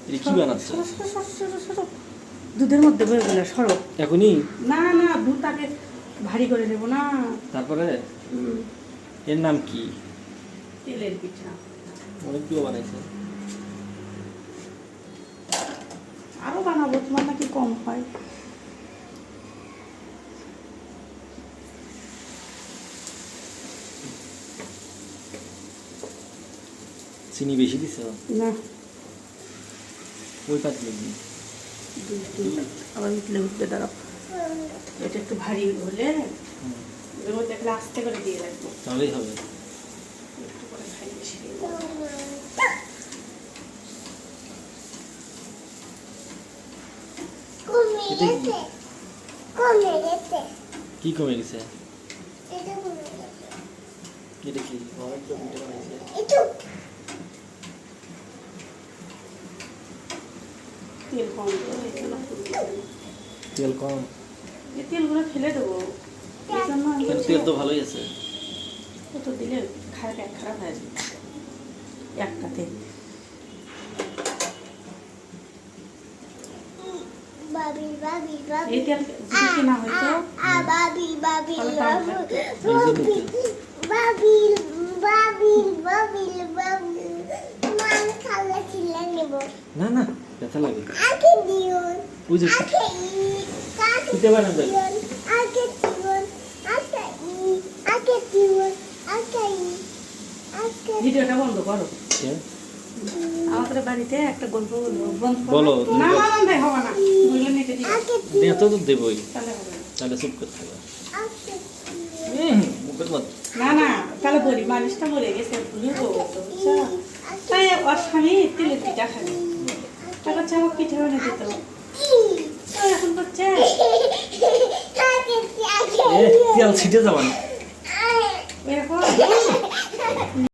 এটা কি বানাচ্ছ? দুধের মধ্যে বয়ে গেলে সরো। এখনই? না না, দুধ আগে ভারী করে নেবো না। তারপরে এর নাম কি? তেলের পিঠা। অনেকগুলো বানাইছে। আরো বানাবো, তোমার নাকি কম হয়। চিনি বেশি দিছ? না, ওই পাতলে কি? আবার উঠলে উঠবে, দাঁড়াও। এটা একটু ভারী হলে এর মধ্যে একটা আস্তে করে দিয়ে রাখবো, তাহলেই হবে। একটু করে খাই বেশি দিয়ে দেবো। কি কমে গেছে? এটা কি? অনেকগুলো পিঠা বানাইছে। তেল কম দেবো, তেল কম? এই তেলগুলো ফেলে দেবো। এই জন্য আমি কেন, বলছি, তেল তো ভালোই আছে। কত দিলে পেট খারাপ হয়ে যাবে একটা তেল। এই তেল যদি কেনা হয়তো না না, ব্যথা লাগে। ওই যে পিঠা বানাবে। ভিডিওটা বন্ধ করো। কে? আমাদের বাড়িতে একটা গল্প বলবো, বন্ধ করো। বলো। না না না ভাই, হবে না, বললে নেটে দিবে, এত তো দেবই। তাহলে হবে না। তাহলে চুপ করতে হবে। মুখের মধ্যে না না, তাহলে বলি, মানুষটা মরে গেছে, ভুলবো তো, বুঝছো? তাই ওর স্বামী তেলের পিঠা খাবে, তারপর আমার পিঠা বানিয়ে দিত। তো এখন করছে তেল ছিটে যাবে না। এরকম